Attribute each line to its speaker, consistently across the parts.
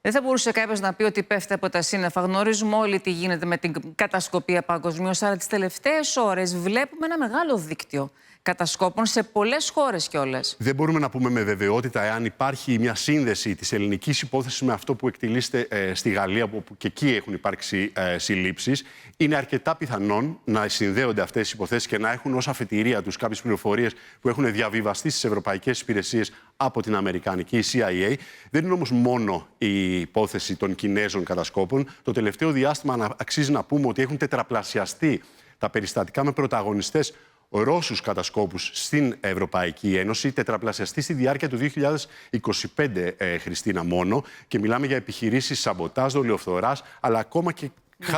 Speaker 1: Δεν θα μπορούσε κάποιος να πει ότι πέφτει από τα σύννεφα. Γνωρίζουμε όλοι τι γίνεται με την κατασκοπία παγκοσμίως, αλλά τις τελευταίες ώρες βλέπουμε ένα μεγάλο δίκτυο κατασκόπων σε πολλές χώρες κιόλας.
Speaker 2: Δεν μπορούμε να πούμε με βεβαιότητα εάν υπάρχει μια σύνδεση της ελληνικής υπόθεσης με αυτό που εκτελείστε στη Γαλλία, που και εκεί έχουν υπάρξει συλλήψεις. Είναι αρκετά πιθανόν να συνδέονται αυτές οι υποθέσεις και να έχουν ως αφετηρία τους κάποιες πληροφορίες που έχουν διαβιβαστεί στις ευρωπαϊκές υπηρεσίες από την αμερικανική CIA. Δεν είναι όμως μόνο η υπόθεση των Κινέζων κατασκόπων. Το τελευταίο διάστημα αξίζει να πούμε ότι έχουν τετραπλασιαστεί τα περιστατικά με πρωταγωνιστές Ρώσους κατασκόπους στην Ευρωπαϊκή Ένωση, τετραπλασιαστεί στη διάρκεια του 2025, Χριστίνα, μόνο. Και μιλάμε για επιχειρήσεις σαμποτάζ, δολιοφθοράς, αλλά ακόμα και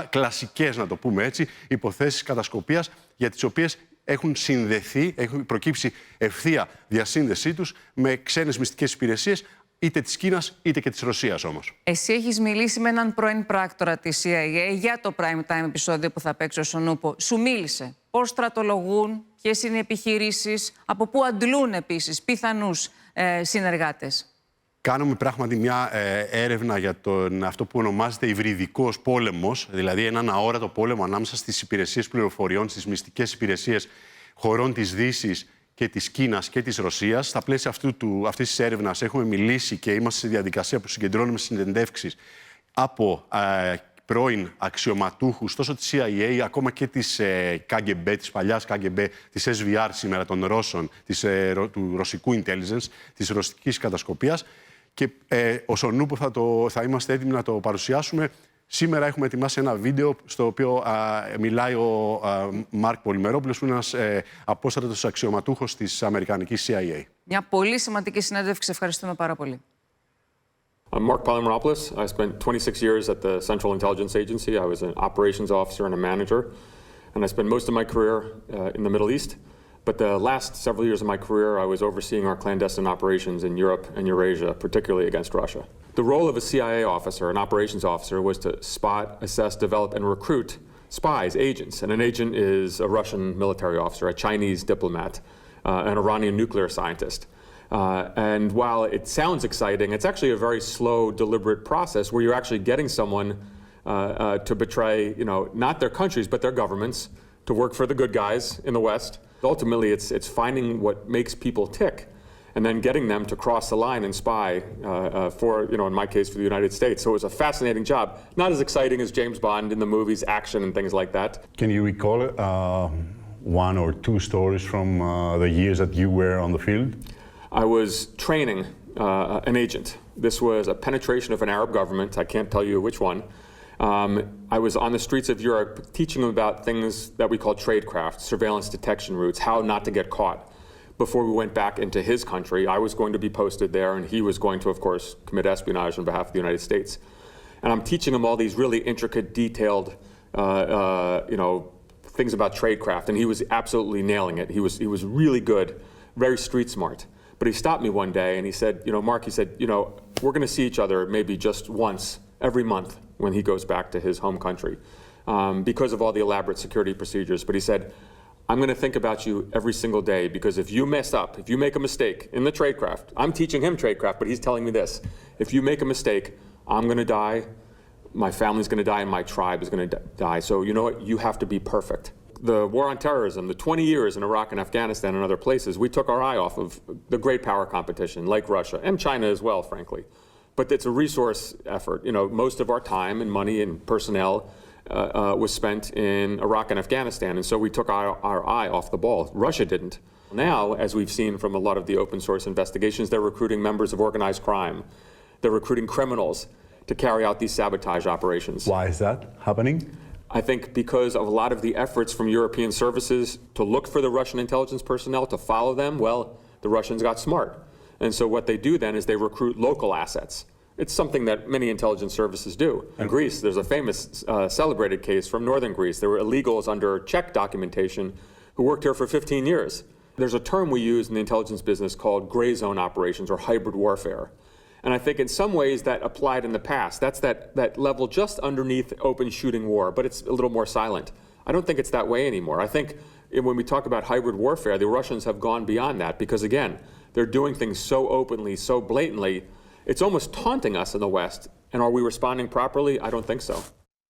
Speaker 2: κλασικές, να το πούμε έτσι, υποθέσεις κατασκοπίας, για τις οποίες έχουν συνδεθεί, έχουν προκύψει ευθεία διασύνδεσή τους με ξένες μυστικές υπηρεσίες, είτε της Κίνας είτε και της Ρωσίας όμως.
Speaker 1: Εσύ έχεις μιλήσει με έναν πρώην πράκτορα της CIA για το prime time επεισόδιο που θα παίξει ο Σονούπο. Σου μίλησε πώς στρατολογούν, ποιες είναι οι επιχειρήσεις, από πού αντλούν επίσης πιθανούς συνεργάτες.
Speaker 2: Κάνουμε πράγματι μια έρευνα για αυτό που ονομάζεται υβριδικός πόλεμος, δηλαδή έναν αόρατο πόλεμο ανάμεσα στις υπηρεσίες πληροφοριών, στις μυστικές υπηρεσίες χωρών της Δύσης και της Κίνας και της Ρωσίας. Στα πλαίσια αυτής της έρευνας έχουμε μιλήσει και είμαστε σε διαδικασία που συγκεντρώνουμε συνεντεύξεις από πρώην αξιωματούχους τόσο της CIA ακόμα και της KGB, της παλιάς KGB, της SVR σήμερα των Ρώσων, του ρωσικού intelligence, της ρωσικής κατασκοπίας. Και ο Σονούπο θα είμαστε έτοιμοι να το παρουσιάσουμε. Σήμερα έχουμε ετοιμάσει ένα βίντεο στο οποίο μιλάει ο Μάρκ Πολυμερόπουλος, που είναι ένας απόστρατος αξιωματούχος της αμερικανικής CIA.
Speaker 1: Μια πολύ σημαντική συνέντευξη. Ευχαριστούμε πάρα πολύ.
Speaker 3: I'm Mark Polymeropoulos. I spent 26 years at the Central Intelligence Agency. I was an operations officer and a manager. And I spent most of my career in the Middle East. But the last several years of my career, I was overseeing our clandestine operations in Europe and Eurasia, particularly against Russia. The role of a CIA officer, an operations officer, was to spot, assess, develop, and recruit spies, agents. And an agent is a Russian military officer, a Chinese diplomat, an Iranian nuclear scientist. And while it sounds exciting, it's actually a very slow, deliberate process where you're actually getting someone to betray, not their countries, but their governments, to work for the good guys in the West. Ultimately, it's finding what makes people tick and then getting them to cross the line and spy for, in my case, for the United States. So it was a fascinating job. Not as exciting as James Bond in the movies, action and things like that.
Speaker 4: Can you recall one or two stories from the years that you were on the field?
Speaker 3: I was training an agent. This was a penetration of an Arab government. I can't tell you which one. I was on the streets of Europe teaching them about things that we call tradecraft, surveillance detection routes, how not to get caught. Before we went back into his country, I was going to be posted there, and he was going to, of course, commit espionage on behalf of the United States. And I'm teaching him all these really intricate, detailed, things about tradecraft, and he was absolutely nailing it. He was really good, very street smart. But he stopped me one day and he said, Mark, he said, we're going to see each other maybe just once every month when he goes back to his home country because of all the elaborate security procedures. But he said, I'm going to think about you every single day because if you mess up, if you make a mistake in the tradecraft, I'm teaching him tradecraft, but he's telling me this. If you make a mistake, I'm going to die, my family's going to die, and my tribe is going to die. So you know what? You have to be perfect. The war on terrorism, the 20 years in Iraq and Afghanistan and other places, we took our eye off of the great power competition like Russia and China as well, frankly. But it's a resource effort. Most of our time and money and personnel was spent in Iraq and Afghanistan, and so we took our eye off the ball. Russia didn't. Now, as we've seen from a lot of the open source investigations, they're recruiting members of organized crime. They're recruiting criminals to carry out these sabotage operations.
Speaker 4: Why is that happening?
Speaker 3: I think because of a lot of the efforts from European services to look for the Russian intelligence personnel, to follow them, well, the Russians got smart. And so what they do then is they recruit local assets. It's something that many intelligence services do. In Greece, there's a famous celebrated case from northern Greece. There were illegals under Czech documentation who worked here for 15 years. There's a term we use in the intelligence business called gray zone operations or hybrid warfare. And I think in some ways that applied in the past. That's that level just underneath open shooting war, but it's a little more silent. I don't think it's that way anymore. I think when we talk about hybrid warfare, the Russians have gone beyond that because, again, they're doing things so openly, so blatantly, it's almost taunting us in the West And are we responding properly? I don't think so.